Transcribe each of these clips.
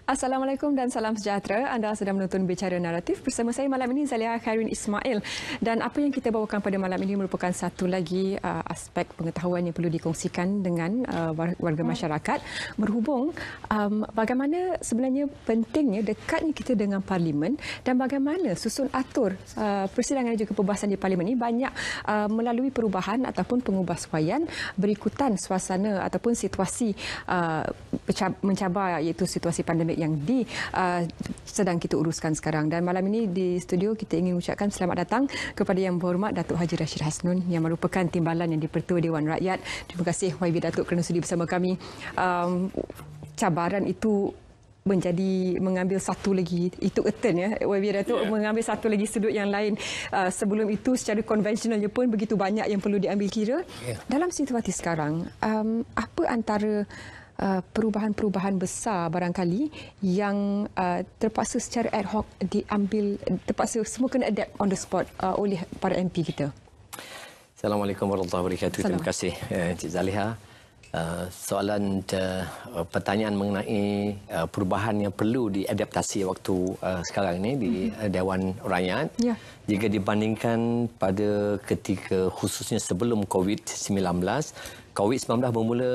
Assalamualaikum dan salam sejahtera. Anda sedang menonton Bicara Naratif bersama saya malam ini, Zaliha Khairin Ismail. Dan apa yang kita bawakan pada malam ini merupakan satu lagi aspek pengetahuan yang perlu dikongsikan dengan warga masyarakat berhubung bagaimana sebenarnya pentingnya dekatnya kita dengan Parlimen dan bagaimana susun atur persidangan dan juga perbahasan di Parlimen ini banyak melalui perubahan ataupun pengubahsuaian berikutan suasana ataupun situasi mencabar, iaitu situasi pandemik yang sedang kita uruskan sekarang. Dan malam ini di studio kita ingin ucapkan selamat datang kepada Yang Berhormat Datuk Haji Rashid Hasnun yang merupakan timbalan yang di-Pertua Dewan Rakyat. Terima kasih YB Datuk kerana sudi bersama kami. Cabaran itu mengambil satu lagi, itu ya YB Datuk, mengambil satu lagi sudut yang lain. Sebelum itu secara konvensionalnya pun begitu banyak yang perlu diambil kira. Dalam situasi sekarang, apa antara perubahan-perubahan besar barangkali yang terpaksa secara ad hoc diambil, terpaksa semua kena adapt on the spot oleh para MP kita? Assalamualaikum warahmatullahi wabarakatuh. Terima kasih Encik Zaliha. Soalan pertanyaan mengenai perubahan yang perlu diadaptasi waktu sekarang ini di Dewan Rakyat. Ya. Jika dibandingkan pada ketika khususnya sebelum COVID-19, COVID-19 bermula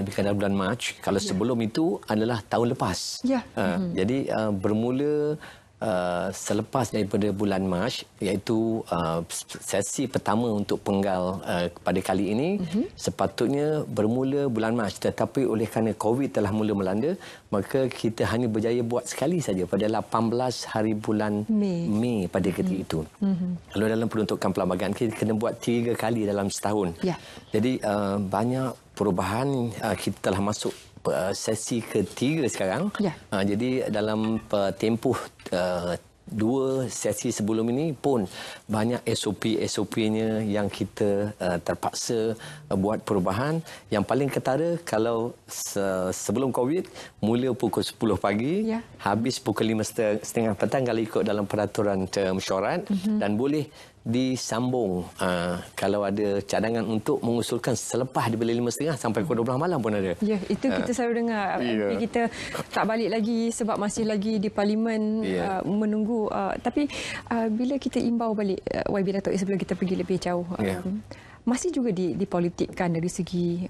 di bulan Mac. Kalau sebelum itu adalah tahun lepas. Ya. Jadi bermula selepas daripada bulan Mac, iaitu sesi pertama untuk penggal pada kali ini sepatutnya bermula bulan Mac, tetapi oleh kerana COVID telah mula melanda, maka kita hanya berjaya buat sekali saja pada 18 hari bulan Mei pada ketika itu. Kalau dalam peruntukan perlembagaan kita kena buat 3 kali dalam setahun. Ya. Jadi banyak perubahan. Kita telah masuk sesi ketiga sekarang. Ya. Jadi dalam tempoh 2 sesi sebelum ini pun banyak SOP-nya yang kita terpaksa buat perubahan. Yang paling ketara, kalau sebelum COVID mula pukul 10 pagi, habis pukul 5.30 petang kalau ikut dalam peraturan mesyuarat, dan boleh disambung kalau ada cadangan untuk mengusulkan selepas dibeli 5.30 sampai pukul 12 malam pun ada. Ya, itu kita selalu dengar. MP kita tak balik lagi sebab masih lagi di Parlimen menunggu. Tapi bila kita imbau balik, YB Datuk, sebelum kita pergi lebih jauh, masih juga dipolitikkan dari segi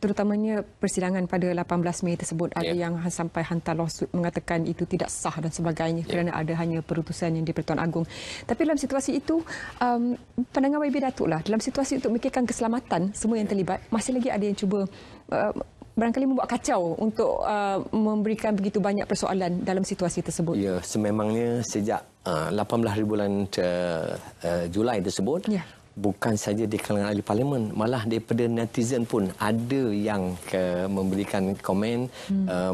terutamanya persidangan pada 18 Mei tersebut. Ada yang sampai hantar lawsuit mengatakan itu tidak sah dan sebagainya kerana ada hanya perutusan yang di-Pertuan Agong. Tapi dalam situasi itu, pandangan YB Datuk lah, dalam situasi untuk memikirkan keselamatan semua yang terlibat, masih lagi ada yang cuba barangkali membuat kacau untuk memberikan begitu banyak persoalan dalam situasi tersebut. Ya, sememangnya sejak 18 hari bulan Julai tersebut, bukan saja di kalangan ahli Parlimen, malah daripada netizen pun ada yang memberikan komen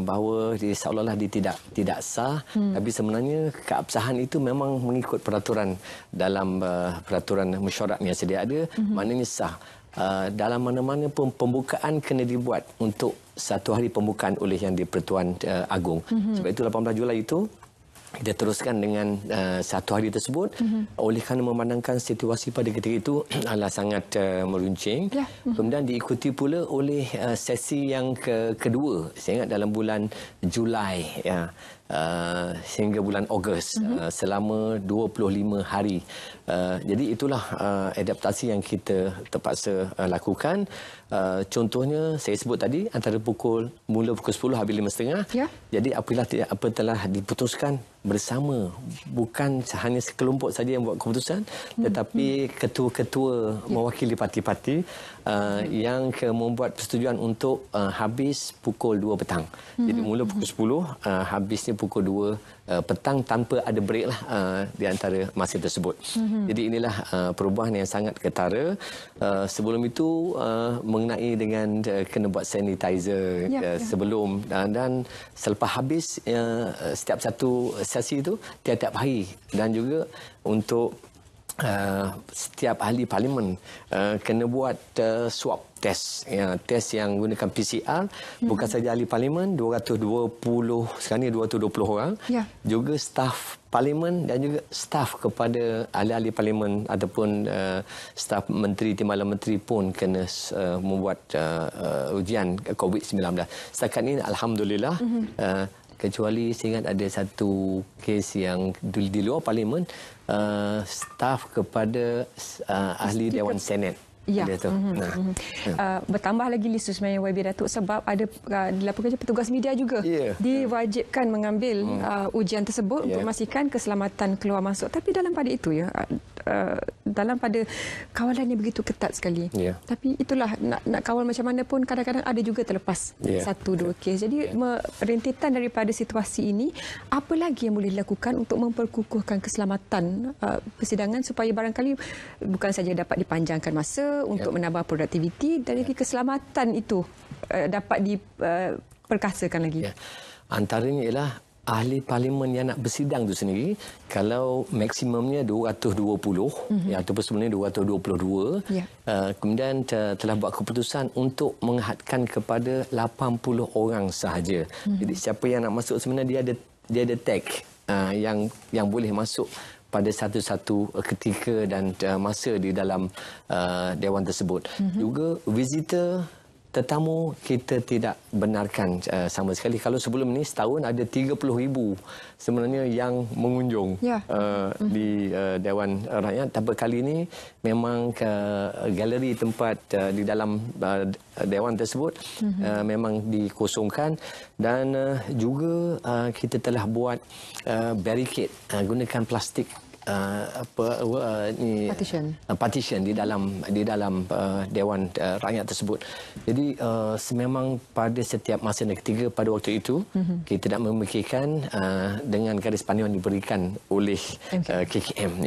bahawa seolah-olah dia tidak sah. Tapi sebenarnya keabsahan itu memang mengikut peraturan dalam peraturan mesyuarat yang sedia ada, maknanya sah. Dalam mana-mana pun pembukaan kena dibuat untuk satu hari pembukaan oleh yang di-Pertuan Agong. Sebab itu 18 Julai itu kita teruskan dengan satu hari tersebut. Oleh kerana memandangkan situasi pada ketika itu adalah sangat meruncing. Kemudian diikuti pula oleh sesi yang kedua. Saya ingat dalam bulan Julai sehingga bulan Ogos, selama 25 hari. Jadi itulah adaptasi yang kita terpaksa lakukan. Contohnya saya sebut tadi, antara mula pukul 10 habis 5.30. Jadi apabila apa telah diputuskan bersama, bukan hanya sekelompok saja yang buat keputusan, tetapi ketua-ketua mewakili parti-parti yang membuat persetujuan untuk habis pukul 2 petang. Jadi mula pukul 10, habisnya pukul 2 petang tanpa ada break lah di antara masa tersebut. Jadi inilah perubahan yang sangat ketara. Sebelum itu mengenai dengan kena buat sanitizer sebelum dan selepas habis setiap satu sesi itu tiap-tiap hari, dan juga untuk setiap ahli Parlimen kena buat swab test, test yang gunakan PCR. Bukan saja ahli Parlimen, 220, sekarang ni 220 orang, juga staf Parlimen dan juga staf kepada ahli-ahli Parlimen ataupun staf menteri, timbalan menteri pun kena membuat ujian COVID-19. Setakat ini alhamdulillah kecuali saya ingat ada satu kes yang di luar parlimen, staf kepada ahli Dewan Senat. Ya. Bertambah lagi listu sebenarnya YB Datuk sebab ada dilaporkan petugas media juga diwajibkan mengambil ujian tersebut untuk memastikan keselamatan keluar masuk. Tapi dalam pada itu dalam pada kawalannya begitu ketat sekali. Tapi itulah nak kawal macam mana pun kadang-kadang ada juga terlepas satu dua kes. Jadi rentetan daripada situasi ini, apa lagi yang boleh dilakukan untuk memperkukuhkan keselamatan persidangan supaya barangkali bukan saja dapat dipanjangkan masa untuk menambah produktiviti, dari keselamatan itu dapat diperkasakan lagi. Antaranya ialah ahli parlimen yang nak bersidang itu sendiri, kalau maksimumnya 220 ataupun sebenarnya 222, kemudian telah buat keputusan untuk menghadkan kepada 80 orang sahaja. Jadi siapa yang nak masuk sebenarnya dia ada tag yang boleh masuk pada satu-satu ketika dan masa di dalam dewan tersebut. Juga visitor tetamu kita tidak benarkan sama sekali. Kalau sebelum ini setahun ada 30,000 sebenarnya yang mengunjung di Dewan Rakyat. Tapi kali ini memang galeri tempat di dalam dewan tersebut memang dikosongkan, dan juga kita telah buat barricade gunakan plastik partition di dalam Dewan Rakyat tersebut. Jadi memang pada setiap masa dan ketika pada waktu itu kita tidak memikirkan dengan garis panduan diberikan oleh KKM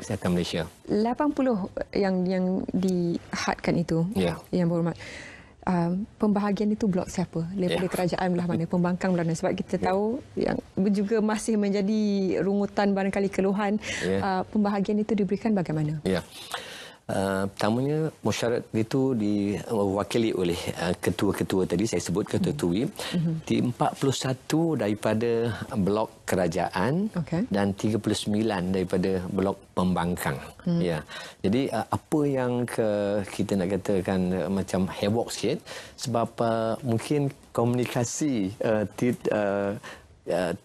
Kesihatan Malaysia. 80 yang dihadkan itu, yang berhormat, pembahagian itu blok siapa? Daripada kerajaan belah mana? Pembangkang belah mana? Sebab kita tahu yang juga masih menjadi rungutan barangkali keluhan, pembahagian itu diberikan bagaimana? Pertamanya mesyuarat itu diwakili oleh ketua-ketua tadi saya sebut, ketua WIP, di 41 daripada blok kerajaan dan 39 daripada blok pembangkang. Jadi apa yang kita nak katakan macam heboh sikit sebab mungkin komunikasi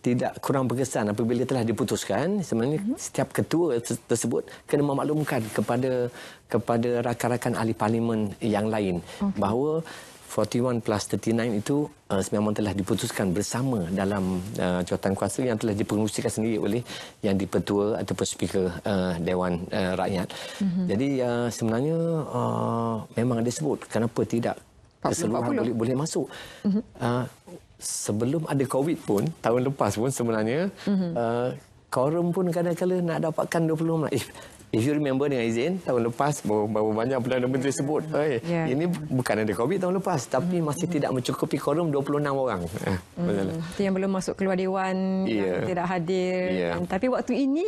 tidak kurang berkesan apabila telah diputuskan. Sebenarnya setiap ketua tersebut kena memaklumkan kepada rakan-rakan ahli parlimen yang lain bahawa 41 plus 39 itu memang telah diputuskan bersama dalam jawatankuasa yang telah dipengerusikan sendiri oleh yang dipertua ataupun speaker Dewan Rakyat. Jadi sebenarnya memang ada sebut kenapa tidak keseluruhan boleh masuk. Sebelum ada COVID pun, tahun lepas pun sebenarnya, quorum pun kadang-kadang nak dapatkan 20 orang. If you remember dengan izin, tahun lepas berapa banyak Perdana Menteri sebut, ini bukan ada COVID tahun lepas, tapi masih tidak mencukupi quorum 26 orang. Itu yang belum masuk keluar Dewan, yang tidak hadir. Tapi waktu ini,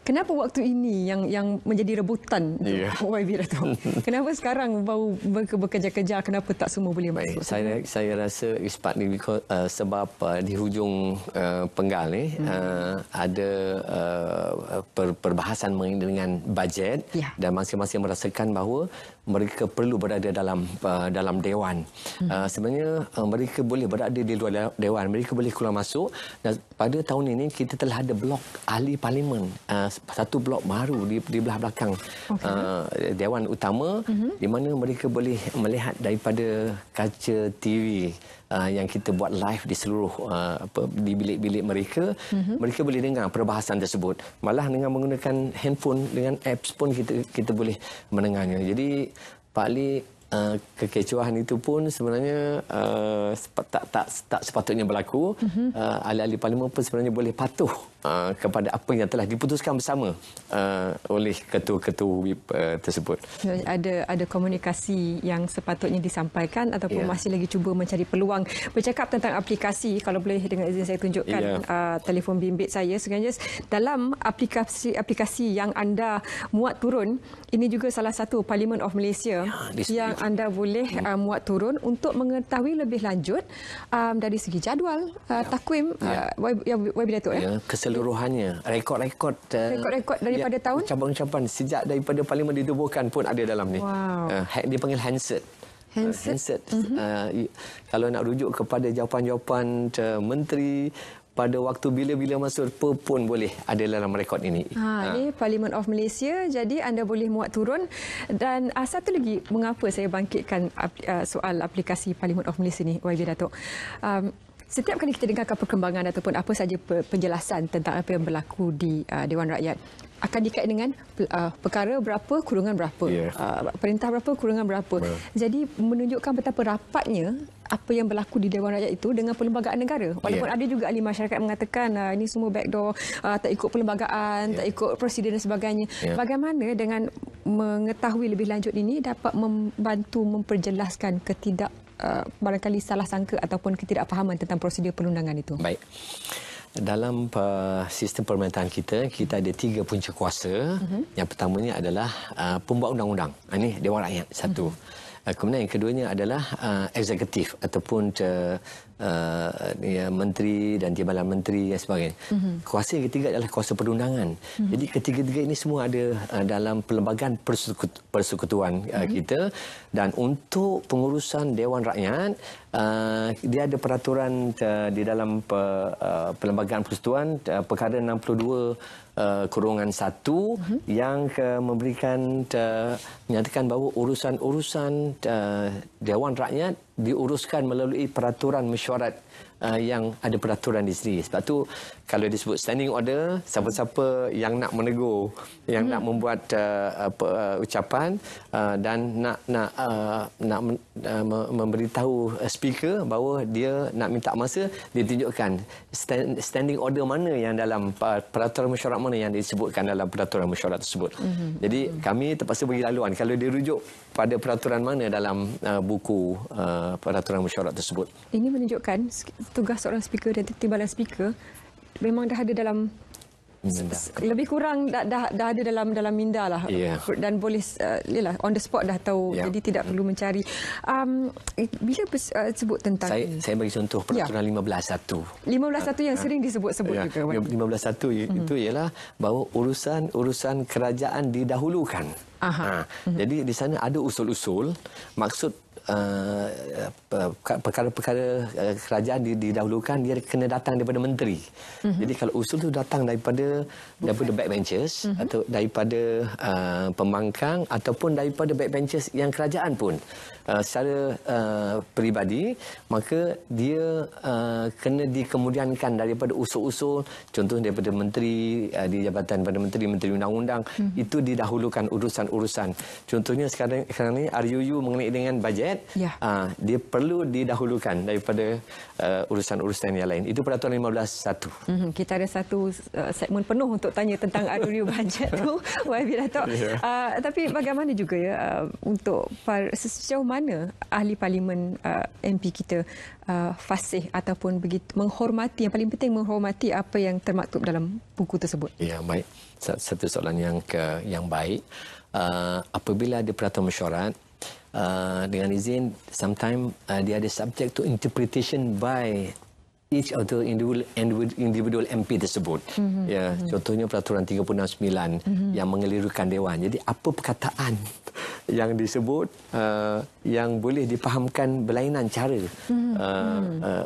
kenapa waktu ini yang menjadi rebutan YB Datuk? Kenapa sekarang baru bekerja-kerja, kenapa tak semua boleh masuk? Saya rasa partly because sebab di hujung penggal ni ada perbahasan mengenai dengan bajet dan masing-masing merasakan bahawa mereka perlu berada dalam dewan. Sebenarnya mereka boleh berada di luar dewan, mereka boleh keluar masuk, dan pada tahun ini kita telah ada blok ahli parlimen, satu blok baru di belah belakang dewan utama, di mana mereka boleh melihat daripada kaca TV yang kita buat live di seluruh di bilik-bilik mereka. Mereka boleh dengar perbahasan tersebut. Malah dengan menggunakan handphone dengan apps pun kita boleh mendengarnya. Jadi Pak Ali, kekecohan itu pun sebenarnya tak sepatutnya berlaku. Ahli-ahli parlimen pun sebenarnya boleh patuh kepada apa yang telah diputuskan bersama oleh ketua-ketua WIP tersebut. Ada komunikasi yang sepatutnya disampaikan ataupun masih lagi cuba mencari peluang. Bercakap tentang aplikasi, kalau boleh dengan izin saya tunjukkan telefon bimbit saya sebenarnya dalam aplikasi yang anda muat turun, ini juga salah satu Parliament of Malaysia yang anda boleh muat turun untuk mengetahui lebih lanjut dari segi jadual, takwim YB Datuk keseluruhannya, rekod-rekod daripada tahun, ucapan-ucapan sejak daripada parlimen ditubuhkan pun ada dalam ni. Dipanggil handset. handset. Kalau nak rujuk kepada jawapan-jawapan menteri pada waktu bila-bila masa pun boleh ada dalam rekod ini. Ini Parliament of Malaysia, jadi anda boleh muat turun. Dan satu lagi, mengapa saya bangkitkan soal aplikasi Parliament of Malaysia ni, YB Datuk. Setiap kali kita dengarkan perkembangan ataupun apa saja penjelasan tentang apa yang berlaku di Dewan Rakyat, akan dikait dengan perkara berapa, kurungan berapa. Perintah berapa, kurungan berapa. Jadi menunjukkan betapa rapatnya apa yang berlaku di Dewan Rakyat itu dengan perlembagaan negara. Walaupun ada juga ahli masyarakat mengatakan ini semua backdoor, tak ikut perlembagaan, tak ikut prosedur dan sebagainya. Bagaimana dengan mengetahui lebih lanjut ini dapat membantu memperjelaskan barangkali salah sangka ataupun ketidakfahaman tentang prosedur perundangan itu? Baik. Dalam sistem pemerintahan kita ada 3 punca kuasa. Yang pertamanya adalah pembuat undang-undang. Ini Dewan Rakyat, satu. Kemudian yang keduanya adalah eksekutif ataupun menteri dan timbalan menteri dan sebagainya. Kuasa yang ketiga adalah kuasa perundangan. Jadi ketiga-tiga ini semua ada dalam perlembagaan persekutuan kita. Dan untuk pengurusan Dewan Rakyat, dia ada peraturan di dalam perlembagaan persekutuan perkara 62 kurungan 1 yang memberikan menyatakan bahawa urusan-urusan Dewan Rakyat diuruskan melalui peraturan mesyuarat yang ada peraturan di sini. Sebab tu kalau disebut standing order, siapa-siapa yang nak menegur, yang nak membuat ucapan dan nak memberitahu speaker bahawa dia nak minta masa, ditunjukkan standing order mana yang dalam peraturan mesyuarat mana yang disebutkan dalam peraturan mesyuarat tersebut. Jadi kami terpaksa bagi laluan kalau dirujuk pada peraturan mana dalam buku peraturan mesyuarat tersebut. Ini menunjukkan tugas seorang speaker dan timbalan speaker memang dah ada dalam lebih kurang dah ada dalam minda lah. Dan boleh on the spot dah tahu. Jadi tidak perlu mencari. Bila sebut tentang saya bagi contoh peraturan 15.1 yang sering disebut-sebut juga. 15.1 itu ialah bahawa urusan kerajaan didahulukan. Jadi di sana ada usul-usul, maksud perkara-perkara kerajaan didahulukan, dia kena datang daripada menteri. Jadi kalau usul itu datang daripada backbenchers atau daripada pembangkang ataupun daripada backbenchers yang kerajaan pun secara peribadi, maka dia kena dikemudiankan daripada usul-usul, contoh daripada menteri di jabatan pada menteri undang-undang, itu didahulukan urusan-urusan. Contohnya sekarang ni RUU mengenai dengan bajet, dia perlu didahulukan daripada urusan-urusan yang lain. Itu peraturan 15.1. Kita ada satu segmen penuh untuk tanya tentang RUU bajet tu, YB Datuk. Tapi bagaimana juga untuk sejauh mana ahli parlimen MP kita fasih ataupun begitu menghormati, yang paling penting menghormati apa yang termaktub dalam buku tersebut? Ya, baik. Satu soalan yang baik. Apabila ada peraturan mesyuarat, dengan izin, sometimes dia ada subject to interpretation by each of the individual MP tersebut. Contohnya peraturan 369 yang mengelirukan Dewan. Jadi apa perkataan yang disebut yang boleh dipahamkan berlainan cara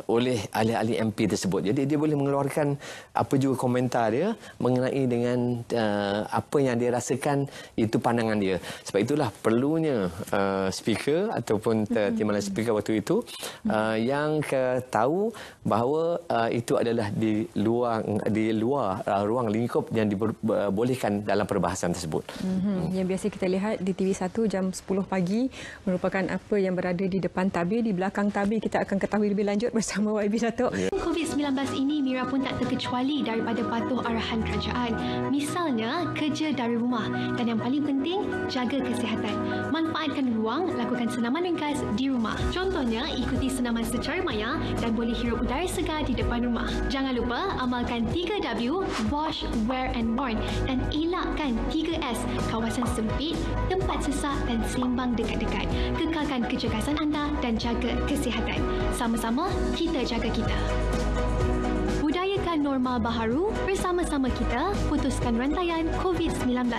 oleh ahli-ahli MP tersebut. Jadi dia boleh mengeluarkan apa juga komentar dia mengenai dengan apa yang dia rasakan, itu pandangan dia. Sebab itulah perlunya speaker ataupun timbalan speaker waktu itu yang tahu bahawa itu adalah di luar ruang lingkup yang dibolehkan dalam perbahasan tersebut. Yang biasa kita lihat di TV1 jam 10 pagi merupakan apa yang berada di depan tabir. Di belakang tabir kita akan ketahui lebih lanjut bersama YB Datuk. COVID-19 ini, Mira pun tak terkecuali daripada patuh arahan kerajaan. Misalnya, kerja dari rumah. Dan yang paling penting, jaga kesihatan. Manfaatkan ruang, lakukan senaman ringkas di rumah. Contohnya, ikuti senaman secara maya dan boleh hirup udara segar di depan rumah. Jangan lupa amalkan 3W, wash, wear and burn, dan elakkan 3S, kawasan sempit, tempat sesak dan seimbang dekat-dekat. Kekalkan kecergasan anda dan jaga kesihatan. Sama-sama kita jaga kita. Budayakan normal baharu, bersama-sama kita putuskan rantaian COVID-19.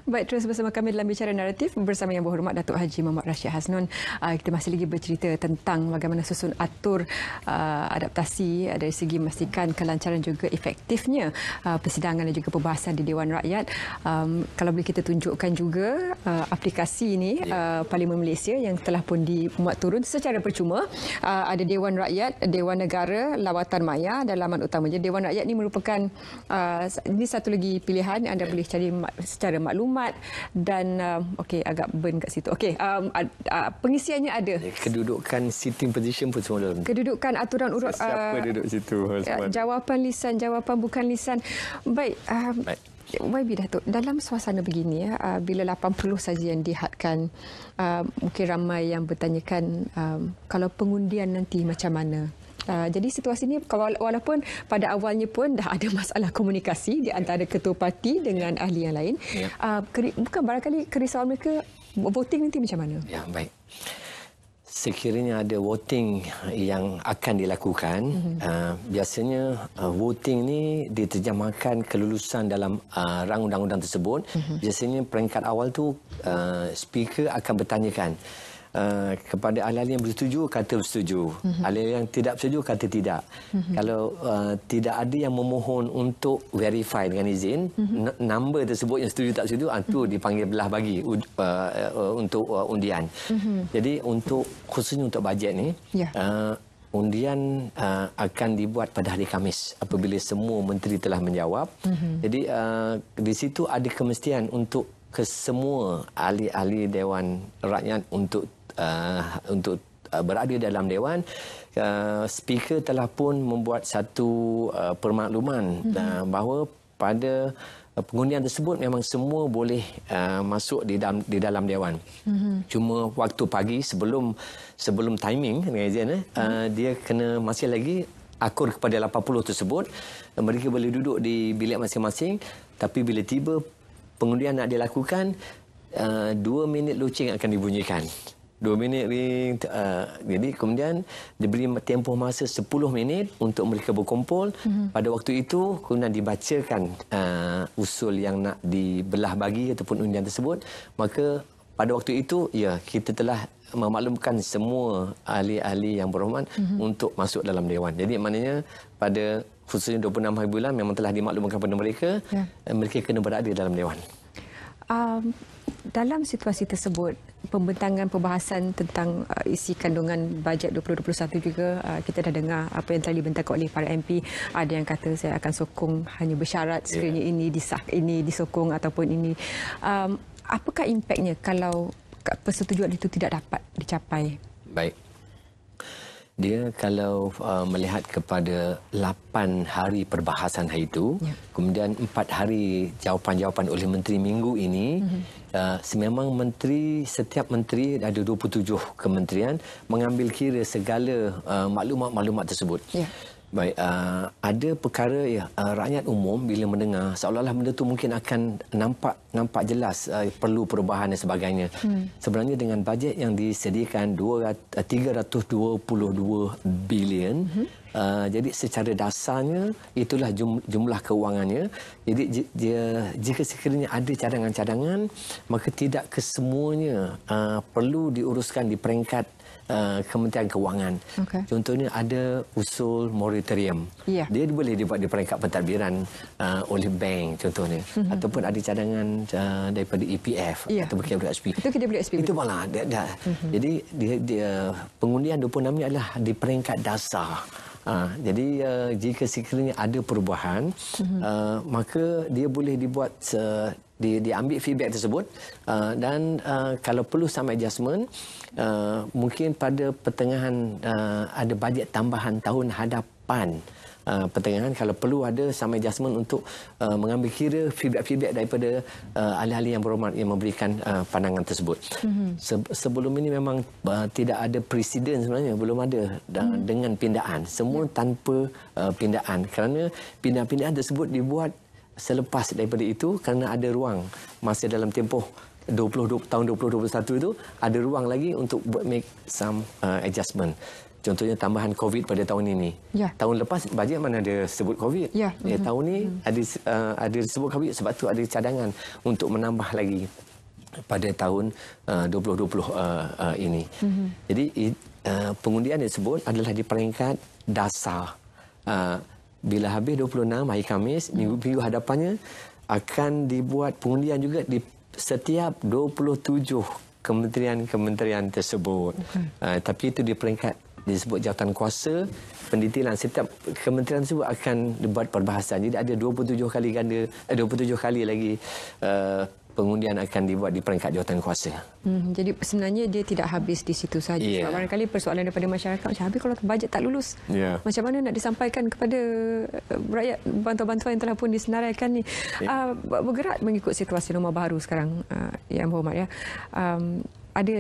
Baik, terus bersama kami dalam Bicara Naratif bersama Yang Berhormat Datuk Haji Muhammad Rashid Hasnun. Kita masih lagi bercerita tentang bagaimana susun atur adaptasi dari segi memastikan kelancaran juga efektifnya persidangan dan juga perbahasan di Dewan Rakyat. Kalau boleh kita tunjukkan juga aplikasi ini Parlimen Malaysia yang telah pun dimuat turun secara percuma. Ada Dewan Rakyat, Dewan Negara, Lawatan Maya dan laman utamanya. Dewan Rakyat ini merupakan ini satu lagi pilihan anda boleh cari secara maklumat dan okey agak burn kat situ. Okey, pengisiannya ada. Kedudukan sitting position pun semua dalam. Kedudukan aturan urut siapa duduk situ. Jawapan lisan, jawapan bukan lisan. Baik. YB Datuk, dalam suasana begini bila 80 saja yang dihadkan, mungkin ramai yang bertanyakan kalau pengundian nanti macam mana. Jadi situasi ini walaupun pada awalnya pun dah ada masalah komunikasi di antara ketua parti dengan ahli yang lain, bukan barangkali kerisauan mereka voting nanti macam mana? Ya, baik. Sekiranya ada voting yang akan dilakukan, biasanya voting ni diterjemahkan kelulusan dalam rang undang-undang tersebut. Biasanya peringkat awal tu speaker akan bertanyakan kepada ahli-ahli yang bersetuju kata bersetuju, ahli yang tidak bersetuju kata tidak. Kalau tidak ada yang memohon untuk verify dengan izin, number tersebut yang setuju tak setuju itu dipanggil belah bagi untuk undian. Jadi untuk khususnya untuk bajet ni, undian akan dibuat pada hari Khamis apabila semua menteri telah menjawab. Jadi di situ ada kemestian untuk kesemua ahli-ahli Dewan Rakyat untuk berada dalam Dewan. Speaker telah pun membuat satu permakluman bahawa pada pengundian tersebut memang semua boleh masuk di dalam Dewan. Cuma waktu pagi sebelum timing dia kena masih lagi akur kepada 80 tersebut. Mereka boleh duduk di bilik masing-masing, tapi bila tiba pengundian nak dilakukan, 2 minit loceng akan dibunyikan. 2 minit ring. Jadi kemudian diberi tempoh masa 10 minit untuk mereka berkumpul. Pada waktu itu kemudian dibacakan usul yang nak dibelah bagi ataupun undian tersebut. Maka pada waktu itu kita telah memaklumkan semua ahli-ahli yang berhormat untuk masuk dalam Dewan. Jadi maknanya pada khususnya 26 hari bulan memang telah dimaklumkan kepada mereka, mereka kena berada dalam Dewan. Dalam situasi tersebut, pembentangan perbahasan tentang isi kandungan bajet 2021 juga, kita dah dengar apa yang telah dibentangkan oleh para MP. Ada yang kata saya akan sokong hanya bersyarat sekiranya ini disokong ataupun ini. Apakah impaknya kalau persetujuan itu tidak dapat dicapai? Baik. Dia kalau melihat kepada 8 hari perbahasan hari itu, kemudian 4 hari jawapan-jawapan oleh menteri minggu ini, sememang setiap menteri ada 27 kementerian mengambil kira segala maklumat-maklumat tersebut. Baik, ada perkara rakyat umum bila mendengar seolah-olah benda tu mungkin akan nampak jelas perlu perubahan dan sebagainya. Sebenarnya dengan bajet yang disediakan 322 bilion, jadi secara dasarnya itulah jumlah kewangannya. Jadi jika sekiranya ada cadangan-cadangan, maka tidak kesemuanya perlu diuruskan di peringkat Kementerian Kewangan. Contohnya ada usul moratorium. Dia boleh dibuat di peringkat pentadbiran oleh bank contohnya. Ataupun ada cadangan daripada EPF ataupun KWSP. Itu KWSP. Itu malah. Jadi pengundian 26 ini adalah di peringkat dasar. Jadi jika sekiranya ada perubahan, maka dia boleh dibuat diambil feedback tersebut dan kalau perlu some adjustment, mungkin pada pertengahan ada bajet tambahan tahun hadapan. Pertengahan kalau perlu ada some adjustment untuk mengambil kira feedback daripada ahli-ahli yang berhormat yang memberikan pandangan tersebut. Sebelum ini memang tidak ada presiden sebenarnya, belum ada dengan pindaan. Semua tanpa pindaan kerana pindaan tersebut dibuat selepas daripada itu kerana ada ruang masa dalam tempoh tahun 2021 itu ada ruang lagi untuk make some adjustment. Contohnya tambahan COVID pada tahun ini. Tahun lepas bajet mana ada sebut COVID. Tahun ni ada sebut COVID, sebab tu ada cadangan untuk menambah lagi pada tahun 2020 ini. Jadi pengundian disebut adalah di peringkat dasar. Bila habis 26 hari Khamis, minggu hadapannya akan dibuat pengundian juga di setiap 27 kementerian-kementerian tersebut. Tapi itu di peringkat disebut jawatan kuasa pendetailan. Setiap kementerian tersebut akan dibuat perbahasan. Jadi ada 27 kali lagi pengundian akan dibuat di peringkat jawatan kuasa. Jadi sebenarnya dia tidak habis di situ sahaja. Sebab barangkali persoalan daripada masyarakat, macam habis kalau bajet tak lulus. Macam mana nak disampaikan kepada rakyat bantuan-bantuan yang telah pun disenaraikan ni. Bergerak mengikut situasi norma baru sekarang, Yang Berhormat, ya. Ada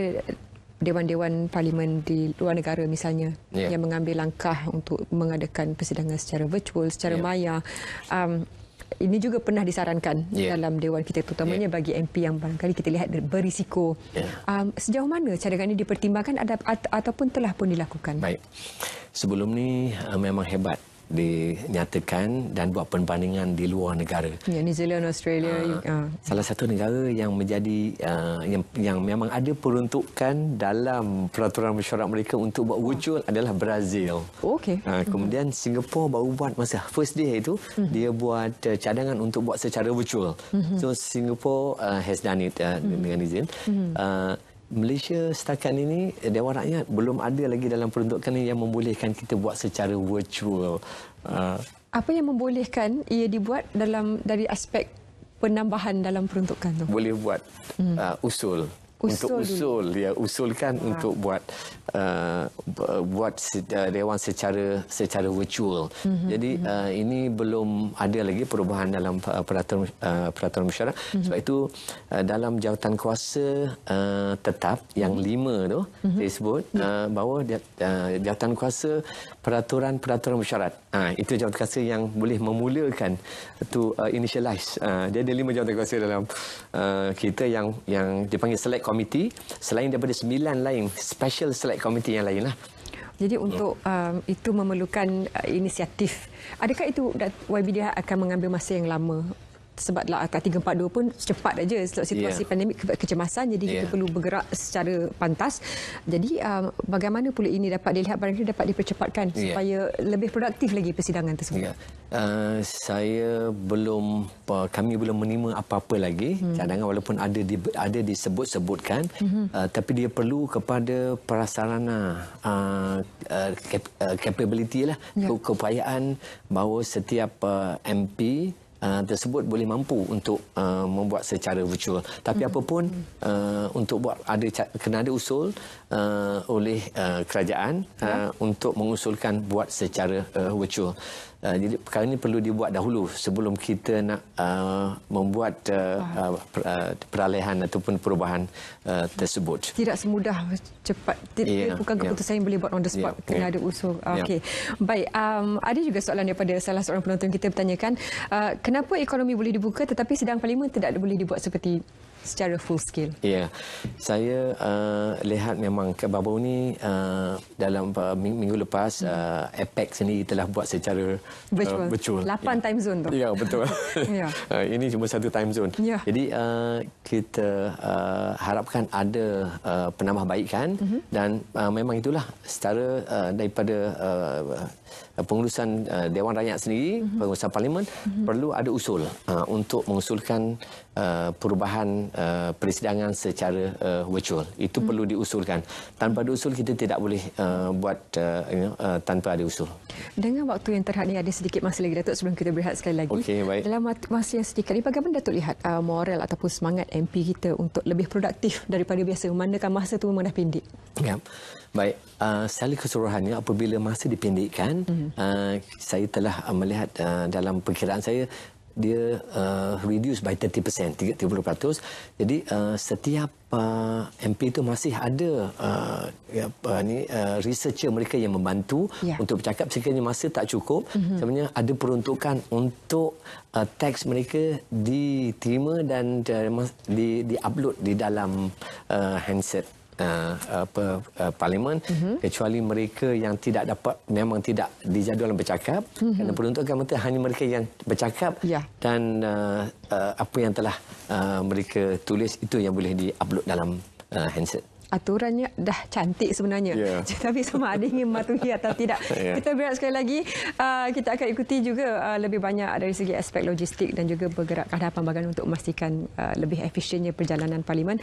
dewan-dewan parlimen di luar negara misalnya yang mengambil langkah untuk mengadakan persidangan secara virtual, secara maya. Ini juga pernah disarankan dalam dewan kita, terutamanya bagi MP yang barangkali kita lihat berisiko. Sejauh mana cadangan ini dipertimbangkan ataupun telah pun dilakukan? Baik. Sebelum ni memang hebat dinyatakan dan buat perbandingan di luar negara. New Zealand, Australia. Salah satu negara yang menjadi yang memang ada peruntukan dalam peraturan mesyuarat mereka untuk buat virtual adalah Brazil. Kemudian Singapura baru buat masa first day itu, dia buat cadangan untuk buat secara virtual. So Singapore has done it dengan izin. Malaysia setakat ini, Dewan Rakyat belum ada lagi dalam peruntukan yang membolehkan kita buat secara virtual. Apa yang membolehkan ia dibuat dari aspek penambahan dalam peruntukan tu? Boleh buat usul. Untuk usulkan untuk buat dewan secara virtual. Jadi ini belum ada lagi perubahan dalam peraturan mesyuarat. Sebab itu dalam jawatan kuasa tetap yang 5 tu saya sebut bahawa jawatan kuasa peraturan mesyuarat. Itu jawatan kuasa yang boleh memulakan tu initialize. Dia ada 5 jawatan kuasa dalam kita yang dipanggil select committee, selain daripada 9 lain special select committee yang lain lah. Jadi untuk itu memerlukan inisiatif. Adakah itu YB dia akan mengambil masa yang lama? Sebab 342 pun cepat saja sebab situasi pandemik kecemasan, jadi kita perlu bergerak secara pantas. Jadi bagaimana pula ini dapat dilihat barangkali dapat dipercepatkan supaya lebih produktif lagi persidangan tersebut? Kami belum menerima apa-apa lagi cadangan, walaupun ada disebut-sebutkan, tapi dia perlu kepada prasarana capability lah, keupayaan bahawa setiap MP tersebut boleh mampu untuk membuat secara virtual. Tapi apapun untuk buat kena ada usul oleh kerajaan untuk mengusulkan buat secara virtual. Jadi perkara ini perlu dibuat dahulu sebelum kita nak membuat peralihan ataupun perubahan tersebut. Tidak semudah cepat. Bukan keputusan yang boleh buat on the spot. Kena ada usul. Okey. Baik. Ada juga soalan daripada salah seorang penonton kita bertanyakan, kenapa ekonomi boleh dibuka tetapi sidang parlimen tidak boleh dibuat seperti secara full scale? Saya lihat memang baru ni dalam minggu lepas APEC sendiri telah buat secara virtual. 8 time zone tu. Ya, betul. Ini cuma satu time zone. Jadi kita harapkan ada penambahbaikan dan memang itulah secara daripada pengurusan Dewan Rakyat sendiri, pengurusan parlimen perlu ada usul untuk mengusulkan perubahan persidangan secara virtual. Itu perlu diusulkan. Tanpa ada usul kita tidak boleh buat tanpa ada usul. Dengan waktu yang terhad ini ada sedikit masa lagi, Datuk, sebelum kita berehat sekali lagi. Baik. Dalam masa yang sedikit ini, bagaimana Datuk lihat moral ataupun semangat MP kita untuk lebih produktif daripada biasa, memandangkan masa itu memang dah pendek? Baik. Secara keseluruhannya apabila masa dipendekkan, saya telah melihat dalam perkiraan saya dia reduce by 30%. Jadi setiap MP itu masih ada researcher mereka yang membantu untuk bercakap. Sekiranya masa tak cukup, sebenarnya ada peruntukan untuk teks mereka diterima dan di-upload di dalam handset parlimen kecuali mereka yang memang tidak dijadual bercakap kerana peruntukan mata hanya mereka yang bercakap dan apa yang telah mereka tulis itu yang boleh di-upload dalam handset. Aturannya dah cantik sebenarnya. Tapi sama ada ingin mematuhi atau tidak. Kita berehat sekali lagi. Kita akan ikuti juga lebih banyak dari segi aspek logistik dan juga bergerak ke hadapan bahagian untuk memastikan lebih efisiennya perjalanan parlimen.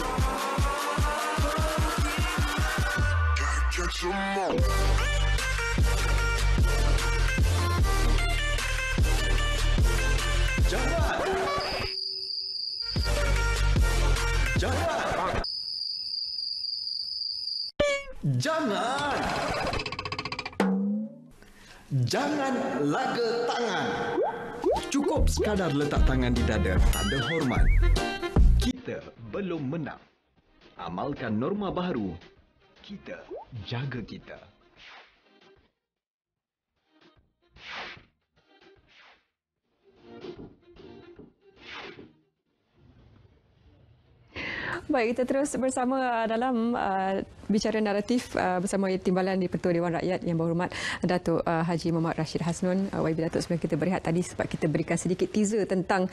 Jangan laga tangan. Cukup sekadar letak tangan di dada, tanda hormat. Kita belum menang. Amalkan norma baharu. Kita jaga kita. Baik, kita terus bersama dalam bicara naratif bersama Timbalan di-Pertua Dewan Rakyat yang berhormat Datuk Haji Muhammad Rashid Hasnun. YB Datuk, sebelum kita berehat tadi sebab kita berikan sedikit teaser tentang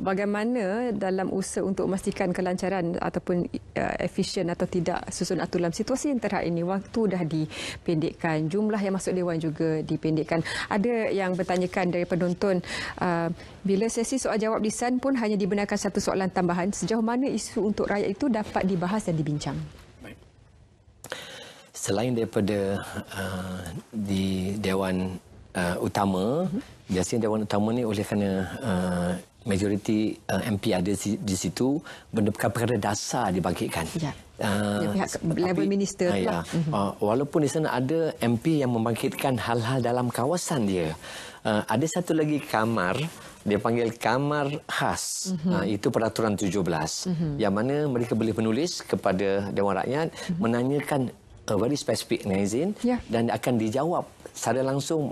bagaimana dalam usaha untuk memastikan kelancaran ataupun efisien atau tidak susun atur dalam situasi yang terhad ini, waktu dah dipendekkan, jumlah yang masuk Dewan juga dipendekkan. Ada yang bertanyakan dari penonton, bila sesi soal jawab lisan pun hanya dibenarkan satu soalan tambahan, sejauh mana isu untuk rakyat itu dapat dibahas dan dibincang? Baik. Selain daripada di Dewan Utama, biasanya Dewan Utama ni oleh kerana majoriti MP ada di situ, perkara dasar dibangkitkan. Pihak level minister. Walaupun di sana ada MP yang membangkitkan hal-hal dalam kawasan dia, ada satu lagi kamar, dia panggil kamar khas. Itu peraturan 17 yang mana mereka boleh menulis kepada Dewan Rakyat menanyakan very specific izin dan akan dijawab secara langsung.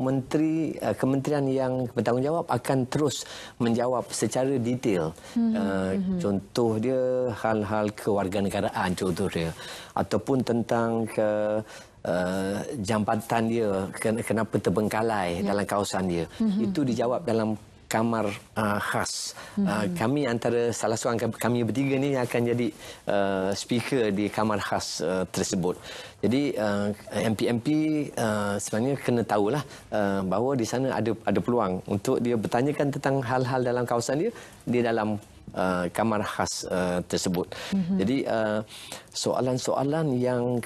Kementerian yang bertanggungjawab akan terus menjawab secara detail. Contoh dia hal-hal kewarganegaraan, contoh dia, ataupun tentang jambatan dia kenapa terbengkalai dalam kawasan dia. Itu dijawab dalam kamar khas. Kami antara salah seorang kami bertiga ni akan jadi speaker di kamar khas tersebut. Jadi MP-MP sebenarnya kena tahulah bahawa di sana ada peluang untuk dia bertanyakan tentang hal-hal dalam kawasan dia di dalam kamar khas tersebut. Jadi soalan-soalan yang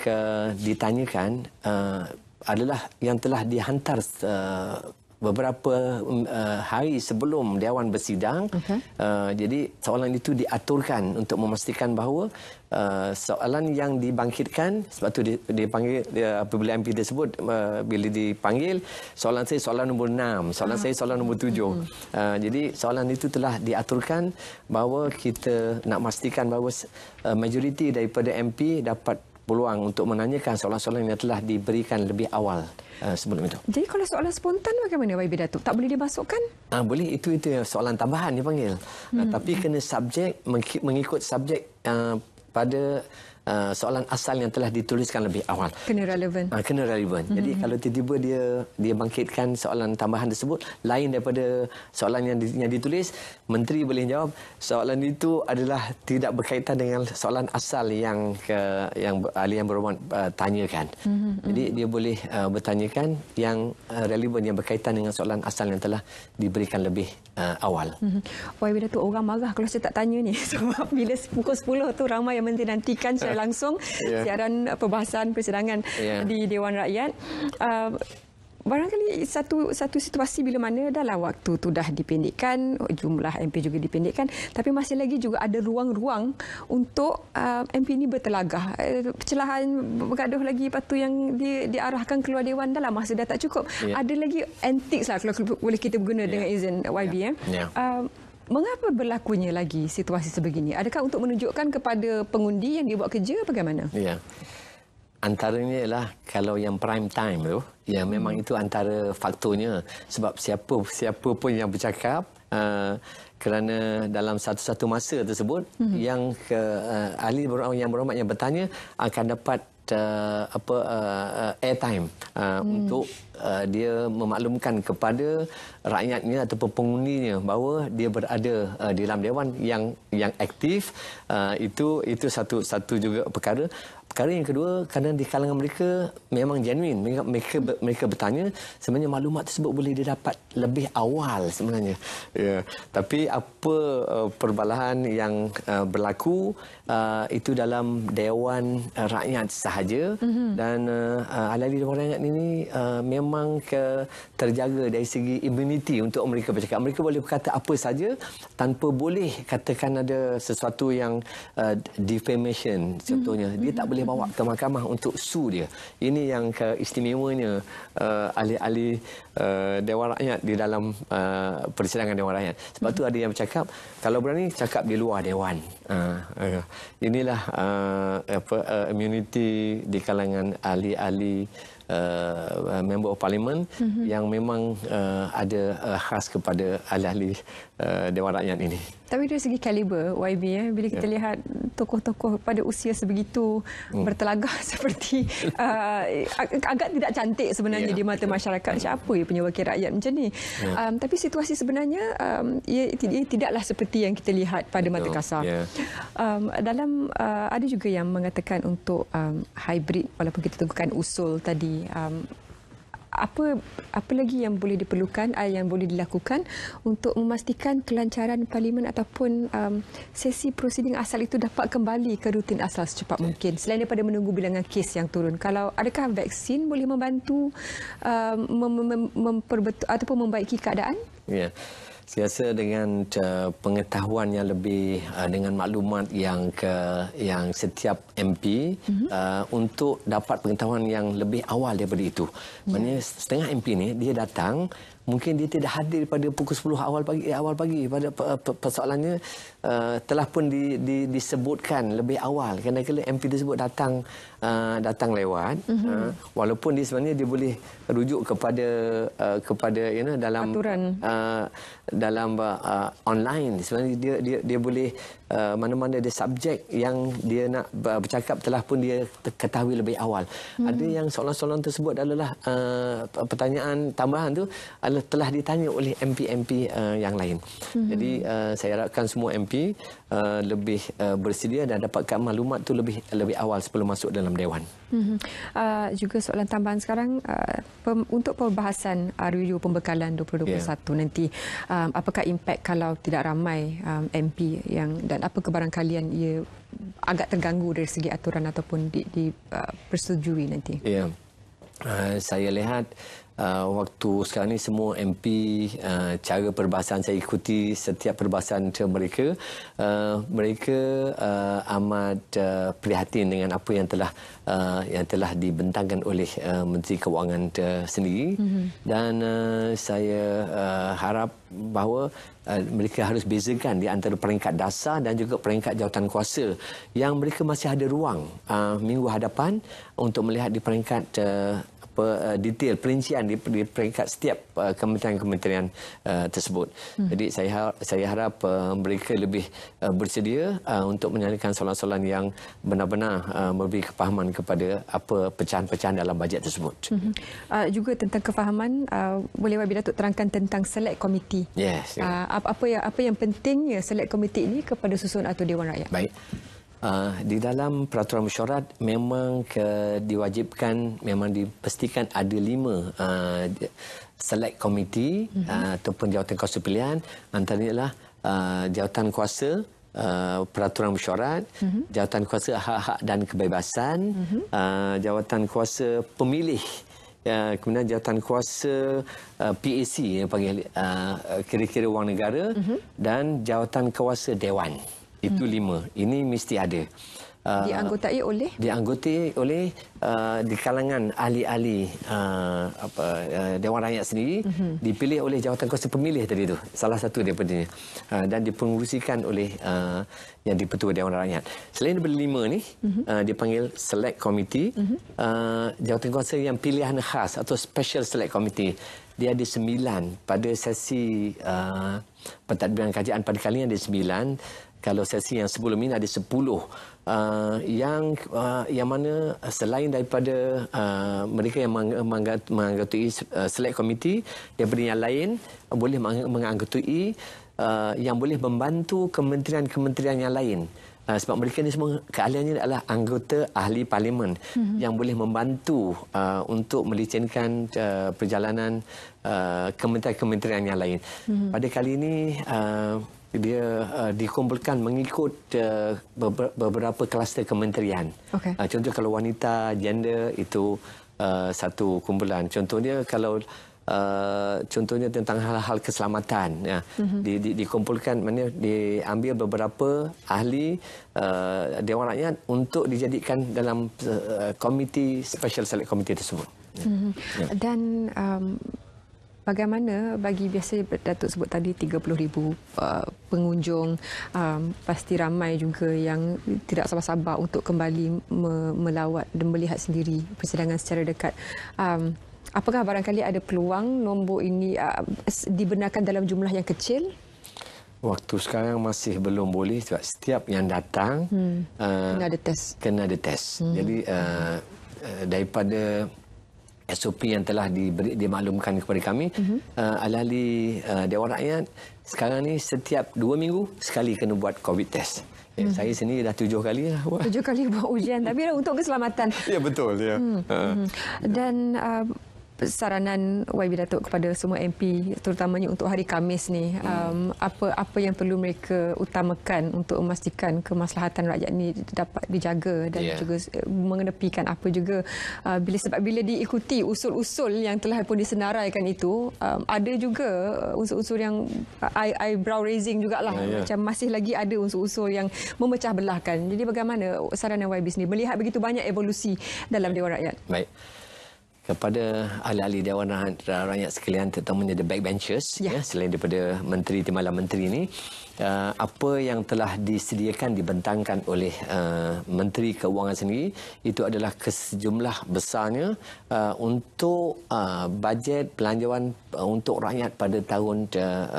ditanyakan adalah yang telah dihantar beberapa hari sebelum Dewan bersidang. Jadi soalan itu diaturkan untuk memastikan bahawa soalan yang dibangkitkan, sebab tu dipanggil apabila MP tersebut bila dipanggil, soalan saya soalan nombor 6, soalan saya soalan nombor 7. Jadi soalan itu telah diaturkan bahawa kita nak pastikan bahawa majoriti daripada MP dapat peluang untuk menanyakan soalan-soalan yang telah diberikan lebih awal sebelum itu. Jadi kalau soalan spontan bagaimana, YB Datuk? Tak boleh dimasukkan? Boleh, itu soalan tambahan dipanggil. Tapi kena subjek, mengikut subjek pada soalan asal yang telah dituliskan lebih awal. Kena relevan. Kena relevan. Jadi kalau tiba-tiba dia bangkitkan soalan tambahan tersebut lain daripada soalan yang ditulis, menteri boleh jawab soalan itu adalah tidak berkaitan dengan soalan asal yang ahli yang berhormat tanyakan. Jadi dia boleh bertanyakan yang relevan, yang berkaitan dengan soalan asal yang telah diberikan lebih awal. YB Datuk, orang marah kalau saya tak tanya ni. Sebab bila pukul 10 tu ramai yang menantikan secara langsung siaran perbahasan persidangan di Dewan Rakyat. Barangkali satu situasi bila mana dalam waktu tu dah dipendekkan, jumlah MP juga dipendekkan, tapi masih lagi juga ada ruang-ruang untuk MP ini bertelagah. Pencelahan bergaduh lagi, lepas tu yang diarahkan keluar Dewan dalam masa dah tak cukup. Ada lagi antics lah kalau boleh kita guna dengan izin YB. Mengapa berlakunya lagi situasi sebegini? Adakah untuk menunjukkan kepada pengundi yang dia buat kerja bagaimana? Antaranya ialah kalau yang prime time tu, memang itu antara faktornya. Sebab siapa pun yang bercakap, kerana dalam satu-satu masa tersebut yang ahli yang berhormat yang bertanya akan dapat airtime untuk dia memaklumkan kepada rakyatnya ataupun pengundinya bahawa dia berada di dalam dewan yang aktif. Itu satu juga perkara. Perkara yang kedua, kerana di kalangan mereka memang genuine. Mereka bertanya, sebenarnya maklumat tersebut boleh didapat lebih awal sebenarnya. Ya. Tapi apa perbalahan yang berlaku itu dalam Dewan Rakyat sahaja. Dan ahli Dewan Rakyat ini memang terjaga dari segi immunity untuk mereka bercakap. Mereka boleh berkata apa saja tanpa boleh katakan ada sesuatu yang defamation contohnya. Dia tak boleh bawa ke mahkamah untuk sue dia. Ini yang keistimewanya ahli-ahli Dewan Rakyat di dalam persidangan Dewan Rakyat. Sebab tu ada yang bercakap, kalau berani cakap di luar Dewan. Inilah immunity di kalangan ahli-ahli member of parliament yang memang ada khas kepada ahli-ahli Dewan Rakyat ini. Tapi dari segi kaliber YB, bila kita lihat tokoh-tokoh pada usia sebegitu bertelagah seperti agak tidak cantik sebenarnya di mata masyarakat. Siapa yang punya wakil rakyat macam ni? Tapi situasi sebenarnya ia tidaklah seperti yang kita lihat pada mata kasar. Dalam ada juga yang mengatakan untuk hybrid, walaupun kita tengokkan usul tadi. Apa lagi yang boleh diperlukan, yang boleh dilakukan untuk memastikan kelancaran parlimen ataupun sesi prosiding asal itu dapat kembali ke rutin asal secepat mungkin, selain daripada menunggu bilangan kes yang turun? Kalau adakah vaksin boleh membantu ataupun membaiki keadaan? Ya. Saya rasa dengan pengetahuan yang lebih, dengan maklumat yang setiap MP untuk dapat pengetahuan yang lebih awal daripada itu. Maksudnya setengah MP ni dia datang, mungkin dia tidak hadir pada pukul 10 awal pagi. Pada persoalannya telah pun disebutkan lebih awal. Kadang-kadang MP tersebut datang lewat, walaupun dia sebenarnya dia boleh rujuk kepada dalam aturan, dalam online. Sebenarnya dia boleh mana-mana ada subjek yang dia nak bercakap telah pun dia ketahui lebih awal. Ada yang soalan-soalan tersebut adalah pertanyaan tambahan tu telah ditanya oleh MP-MP yang lain. Jadi saya harapkan semua MP lebih bersedia dan dapatkan maklumat tu lebih awal sebelum masuk dalam Dewan. Juga soalan tambahan sekarang untuk perbahasan review pembekalan 2021 nanti, apakah impak kalau tidak ramai MP dan apa kebarangkalian ia agak terganggu dari segi aturan ataupun dipersetujui nanti? Ya. Saya lihat waktu sekarang ni semua MP, cara perbahasan saya ikuti setiap perbahasan mereka, mereka amat prihatin dengan apa yang telah dibentangkan oleh Menteri Kewangan sendiri. Dan saya harap bahawa mereka harus bezakan di antara peringkat dasar dan juga peringkat jawatan kuasa yang mereka masih ada ruang minggu hadapan untuk melihat di peringkat detail perincian di peringkat setiap kementerian-kementerian tersebut. Jadi saya harap mereka lebih bersedia untuk menyelesaikan soalan-soalan yang benar-benar memberi kefahaman kepada apa pecahan-pecahan dalam bajet tersebut. Juga tentang kefahaman, boleh YB Datuk terangkan tentang select committee. Yes. Apa yang pentingnya select committee ini kepada susun atau Dewan Rakyat? Baik. Di dalam peraturan mesyuarat memang diwajibkan, memang dipastikan ada 5 select committee ataupun jawatan kuasa pilihan. Antaranya adalah jawatan kuasa peraturan mesyuarat, jawatan kuasa hak-hak dan kebebasan, jawatan kuasa pemilih, kemudian jawatan kuasa PAC yang panggil kira-kira wang negara, dan jawatan kuasa Dewan. Itu 5. Ini mesti ada. Dianggotai oleh di kalangan ahli-ahli Dewan Rakyat sendiri, dipilih oleh jawatan kuasa pemilih tadi itu, salah satu daripadanya, dan dipengerusikan oleh yang di-Pertua Dewan Rakyat. Selain daripada 5 ni, dipanggil select committee, jawatan kuasa yang pilihan khas atau special select committee. dia ada 9. Pada sesi pentadbiran kajian pada kali ini ada 9. Kalau sesi yang sebelum ini ada 10. Yang mana selain daripada mereka yang menganggotai select committee, daripada yang lain boleh menganggotai yang boleh membantu kementerian-kementerian yang lain. Sebab mereka ni semua keahliannya adalah anggota ahli parlimen yang boleh membantu untuk melicinkan perjalanan kementerian-kementerian yang lain. Pada kali ini dia dikumpulkan mengikut beberapa kluster kementerian. Okay. Contoh kalau wanita, gender itu satu kumpulan. Contohnya kalau contohnya tentang hal-hal keselamatan, ya, dikumpulkan, mana diambil beberapa ahli Dewan Rakyat untuk dijadikan dalam komiti special select committee tersebut. Ya. Dan bagaimana bagi biasa Datuk sebut tadi 30,000 pengunjung, pasti ramai juga yang tidak sabar-sabar untuk kembali melawat dan melihat sendiri persidangan secara dekat. Apakah barangkali ada peluang nombor ini dibenarkan dalam jumlah yang kecil? Waktu sekarang masih belum boleh sebab setiap yang datang kena ada test. Jadi daripada SOP yang telah dimaklumkan kepada kami, ahli Dewan Rakyat sekarang ni setiap 2 minggu sekali kena buat COVID test. Saya sendiri dah 7 kali lah buat. 7 kali buat ujian, tapi untuk keselamatan. Ya, betul. Ya. Dan saranan YB Datuk kepada semua MP, terutamanya untuk hari Khamis ni, apa yang perlu mereka utamakan untuk memastikan kemaslahatan rakyat ni dapat dijaga dan juga mengenepikan apa juga sebab bila diikuti usul-usul yang telah pun disenaraikan itu, ada juga unsur-unsur yang eyebrow raising jugalah, macam masih lagi ada unsur-unsur yang memecah belahkan. Jadi bagaimana saranan YB sendiri melihat begitu banyak evolusi dalam Dewan Rakyat? Baik. Kepada ahli-ahli Dewan Rakyat sekalian, terutamanya the backbenchers, selain daripada Menteri Timbalan Menteri ini, apa yang telah disediakan, dibentangkan oleh Menteri Keuangan sendiri, itu adalah sejumlah besarnya untuk bajet belanjawan untuk rakyat pada tahun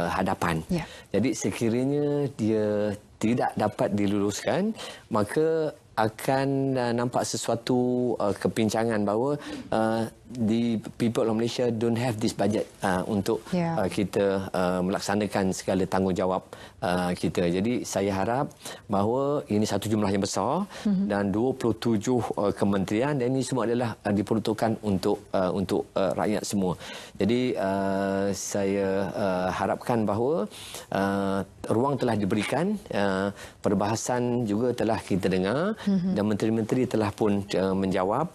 hadapan. Jadi sekiranya dia tidak dapat diluluskan, maka akan nampak sesuatu kepincangan bahawa the people of Malaysia don't have this budget untuk kita melaksanakan segala tanggungjawab kita. Jadi saya harap bahawa ini satu jumlah yang besar dan 27 kementerian, dan ini semua adalah diperuntukkan untuk rakyat semua. Jadi saya harapkan bahawa ruang telah diberikan, perbahasan juga telah kita dengar, dan menteri-menteri telah pun menjawab.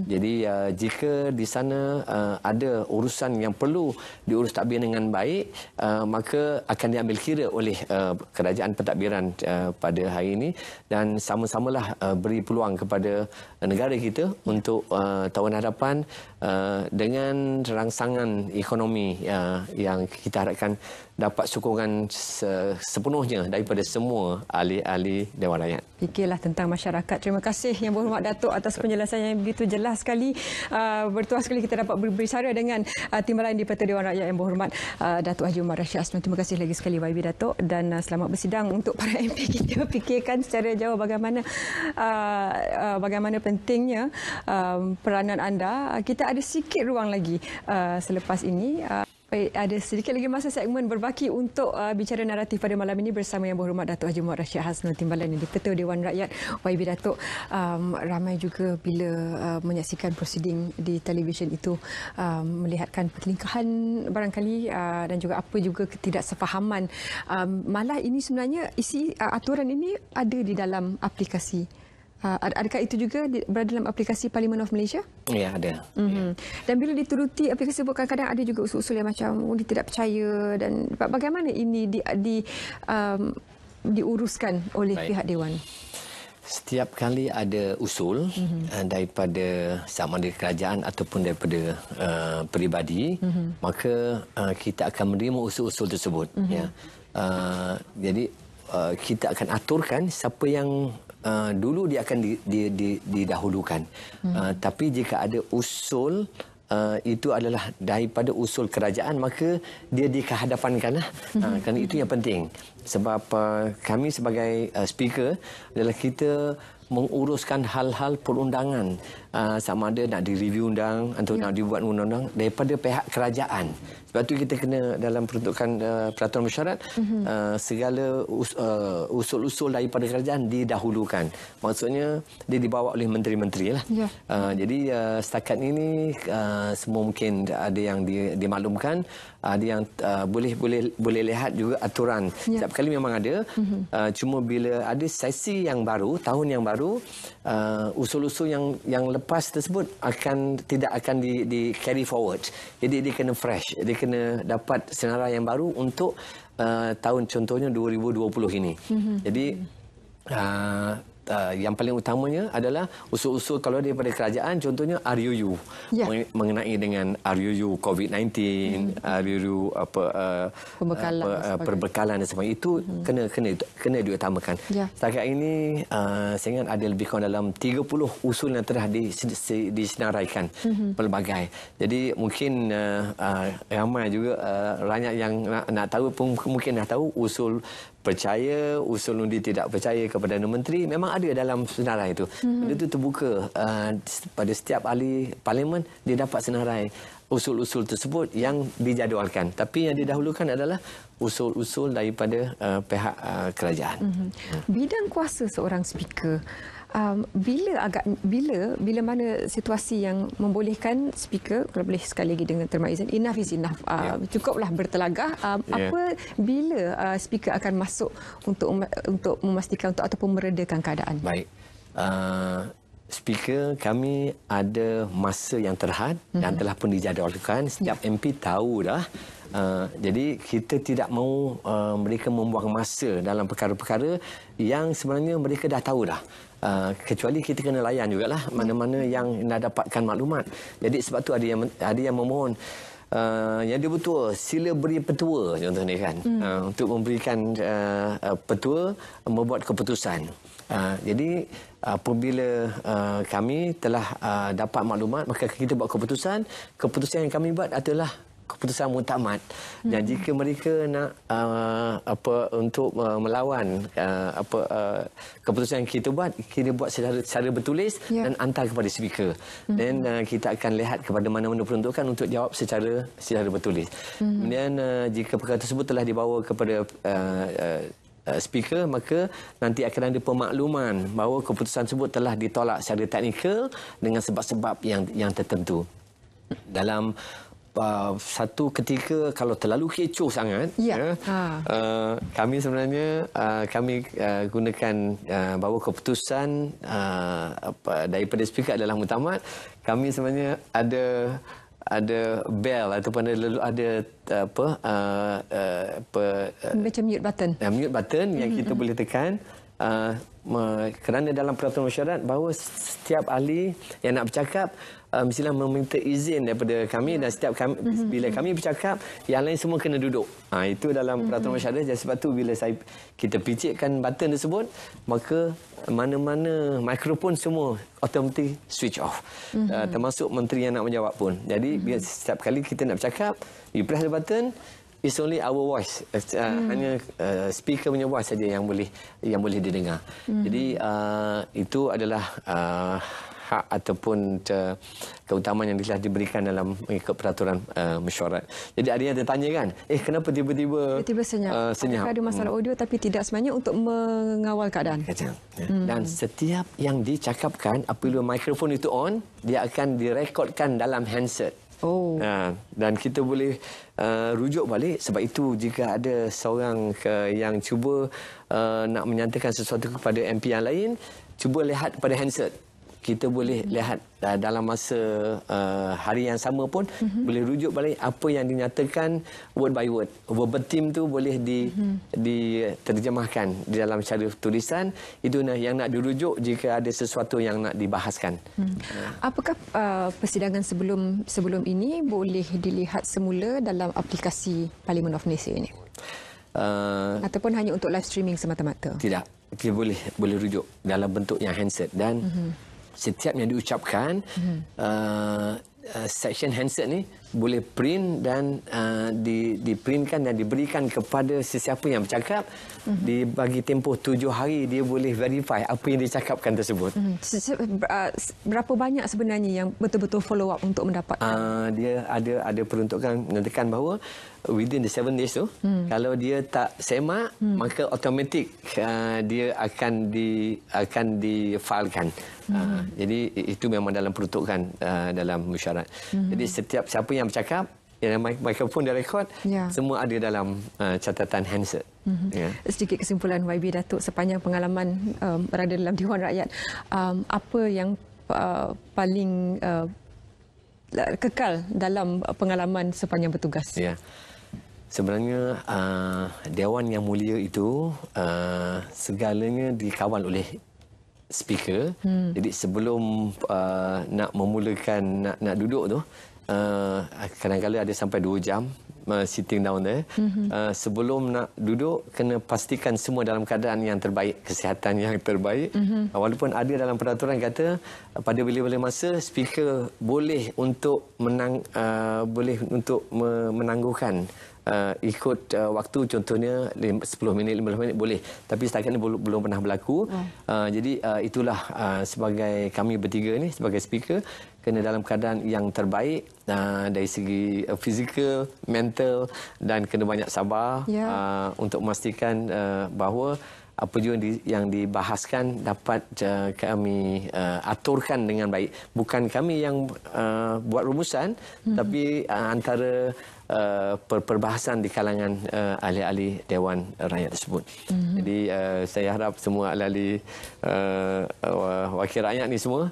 Jadi jika di sana ada urusan yang perlu diurus tadbir dengan baik, maka akan diambil kira oleh kerajaan pentadbiran pada hari ini, dan sama-samalah beri peluang kepada negara kita untuk tahun hadapan dengan rangsangan ekonomi yang kita harapkan dapat sokongan sepenuhnya daripada semua ahli-ahli Dewan Rakyat. Fikirlah tentang masyarakat. Terima kasih Yang Berhormat Datuk atas penjelasan yang begitu jelas sekali. Bertuah sekali kita dapat berbicara dengan Timbalan di-Pertua Dewan Rakyat Yang Berhormat Datuk Haji Umar Rashid Asman. Terima kasih lagi sekali YB Datuk, dan selamat bersidang untuk para MP kita. Fikirkan secara jauh bagaimana pentingnya peranan anda. Kita ada sikit ruang lagi selepas ini. Ada sedikit lagi masa segmen berbaki untuk bicara naratif pada malam ini bersama Yang Berhormat Datuk Haji Umar Rashid Asman Timbalan di-Pertua Dewan Rakyat. YB Datuk, ramai juga bila menyaksikan prosiding di televisyen itu melihatkan pertelingkahan barangkali dan juga apa juga ketidaksefahaman. Malah ini sebenarnya isi aturan ini ada di dalam aplikasi. Adakah itu juga berada dalam aplikasi Parliament of Malaysia? Ya, ada. Dan bila dituruti aplikasi tersebut, kadang-kadang ada juga usul-usul yang macam dia tidak percaya, dan bagaimana ini diuruskan oleh pihak Dewan? Setiap kali ada usul daripada sama ada kerajaan ataupun daripada peribadi, maka kita akan menerima usul-usul tersebut. Jadi kita akan aturkan siapa yang dulu dia akan didahulukan. Tapi jika ada usul itu adalah daripada usul kerajaan, maka dia dikehadapankanlah. Kerana itu yang penting. Sebab kami sebagai speaker adalah kita menguruskan hal-hal perundangan, sama ada nak direview undang atau nak dibuat undang-undang daripada pihak kerajaan. Sebab tu kita kena dalam peruntukan peraturan mesyuarat, segala usul-usul daripada kerajaan didahulukan. Maksudnya dia dibawa oleh menteri-menteri lah. Jadi setakat ini semua mungkin ada yang dimaklumkan, ada yang boleh lihat juga aturan. Setiap kali memang ada. Cuma bila ada sesi yang baru, tahun yang baru, usul-usul yang lepas tersebut tidak akan di carry forward. Jadi dia kena fresh, dia kena dapat senarai yang baru untuk tahun contohnya 2020 ini. Jadi yang paling utamanya adalah usul-usul kalau daripada kerajaan, contohnya RUU mengenai dengan RUU COVID-19, RUU perbekalan dan sebagainya, itu kena diutamakan. Setakat ini saya ingat ada lebih kurang dalam 30 usul yang telah disenaraikan pelbagai. Jadi mungkin ramai juga rakyat yang nak tahu pun mungkin dah tahu usul percaya, usul undi tidak percaya kepada Menteri, memang ada dalam senarai itu. Benda itu terbuka pada setiap ahli parlimen, dia dapat senarai usul-usul tersebut yang dijadualkan. Tapi yang didahulukan adalah usul-usul daripada pihak kerajaan. Bidang kuasa seorang speaker, bila mana situasi yang membolehkan speaker, kalau boleh sekali lagi dengan terma izin, enough is enough, cukuplah bertelagah, apa bila speaker akan masuk untuk memastikan ataupun meredakan keadaan? Baik, speaker kami ada masa yang terhad dan telah pun dijadualkan. Setiap MP tahu dah. Jadi kita tidak mahu mereka membuang masa dalam perkara-perkara yang sebenarnya mereka dah tahu dah. Kecuali kita kena layan jugalah mana-mana yang nak dapatkan maklumat. Jadi sebab tu ada yang memohon yang dia betul, sila beri petua contohnya kan, untuk memberikan petua membuat keputusan. Jadi apabila kami telah dapat maklumat, maka kita buat keputusan. Keputusan yang kami buat adalah keputusan muktamad. Dan jika mereka nak untuk melawan keputusan yang kita buat secara bertulis dan hantar kepada speaker. Dan kita akan lihat kepada mana-mana peruntukan untuk jawab secara bertulis. Kemudian jika perkara tersebut telah dibawa kepada speaker, maka nanti akan ada pemakluman bahawa keputusan tersebut telah ditolak secara teknikal dengan sebab-sebab yang tertentu. Dalam satu ketika kalau terlalu kecoh sangat, kami sebenarnya kami gunakan bahawa keputusan daripada speaker adalah muktamad. Kami sebenarnya ada bell ataupun ada macam mute button yang kita boleh tekan, kerana dalam peraturan mesyuarat bahawa setiap ahli yang nak bercakap mestilah meminta izin daripada kami, dan setiap kami, bila kami bercakap, yang lain semua kena duduk. Itu dalam peraturan mesyuarat. Jadi sebab tu bila kita picitkan button tersebut, maka mana-mana mikrofon semua automatic switch off. Termasuk menteri yang nak menjawab pun. Jadi bila setiap kali kita nak bercakap, you press the button, it's only our voice. Hanya speaker punya voice saja yang boleh didengar. Jadi itu adalah hak ataupun keutamaan yang telah diberikan dalam mengikut peraturan mesyuarat. Jadi ada yang tertanya kan, kenapa tiba-tiba senyap? Ada masalah audio tapi tidak, sebenarnya untuk mengawal keadaan. Dan setiap yang dicakapkan apabila mikrofon itu on, dia akan direkodkan dalam handset. Dan kita boleh rujuk balik. Sebab itu jika ada seorang yang cuba nak menyatakan sesuatu kepada MP yang lain, cuba lihat pada handset. Kita boleh lihat dalam masa hari yang sama pun boleh rujuk balik apa yang dinyatakan word by word. Verbatim tu boleh diterjemahkan di dalam cara tulisan. Itu yang nak dirujuk jika ada sesuatu yang nak dibahaskan. Apakah persidangan sebelum ini boleh dilihat semula dalam aplikasi Parliament of Malaysia ini? Ataupun hanya untuk live streaming semata-mata? Tidak. Kita boleh rujuk dalam bentuk yang handset. Dan setiap yang diucapkan section handset ni boleh print dan diprintkan dan diberikan kepada sesiapa yang bercakap. Dibagi tempoh 7 hari, dia boleh verify apa yang dicakapkan tersebut. Berapa banyak sebenarnya yang betul-betul follow up untuk mendapatkan? Dia ada peruntukan menentukan bahawa within the 7 days tu, kalau dia tak semak, maka automatik dia akan difilekan. Jadi itu memang dalam peruntukan dalam mesyuarat. Jadi setiap siapa yang bercakap, yang mikrofon dia rekod, semua ada dalam catatan handset. Sedikit kesimpulan YB Datuk, sepanjang pengalaman berada dalam Dewan Rakyat, apa yang paling kekal dalam pengalaman sepanjang bertugas? Sebenarnya Dewan Yang Mulia itu segalanya dikawal oleh speaker. Jadi sebelum nak memulakan nak duduk tu, kadang-kadang ada sampai 2 jam sitting down there. Sebelum nak duduk, kena pastikan semua dalam keadaan yang terbaik, kesihatan yang terbaik. Walaupun ada dalam peraturan kata pada bila-bila masa speaker boleh untuk menangguhkan ikut waktu, contohnya 10 minit, 15 minit boleh. Tapi setakat ini belum pernah berlaku. Jadi itulah sebagai kami bertiga ni, sebagai speaker, kena dalam keadaan yang terbaik dari segi fizikal, mental, dan kena banyak sabar untuk memastikan bahawa apa juga yang dibahaskan dapat kami aturkan dengan baik. Bukan kami yang buat rumusan, tapi antara perbahasan di kalangan ahli-ahli Dewan Rakyat tersebut. Jadi saya harap semua ahli-ahli wakil rakyat ni semua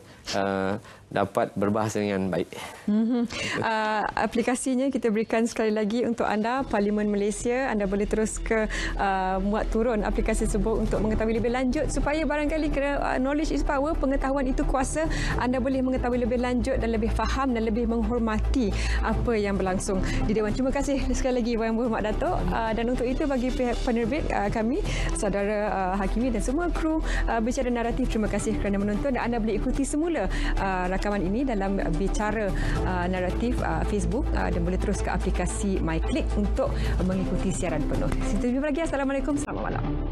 dapat berbahasa dengan baik. Aplikasinya kita berikan sekali lagi untuk anda, Parlimen Malaysia. Anda boleh terus muat turun aplikasi tersebut untuk mengetahui lebih lanjut, supaya barangkali kerana knowledge is power, pengetahuan itu kuasa, anda boleh mengetahui lebih lanjut dan lebih faham dan lebih menghormati apa yang berlangsung di Dewan. Terima kasih sekali lagi Yang Berhormat Datuk. Dan untuk itu bagi pihak penerbit kami, saudara Hakimi dan semua kru Bicara Naratif, terima kasih kerana menonton, dan anda boleh ikuti semula rakaman ini dalam Bicara Naratif Facebook, dan boleh terus ke aplikasi MyClick untuk mengikuti siaran penuh. Kita jumpa lagi. Assalamualaikum, selamat malam.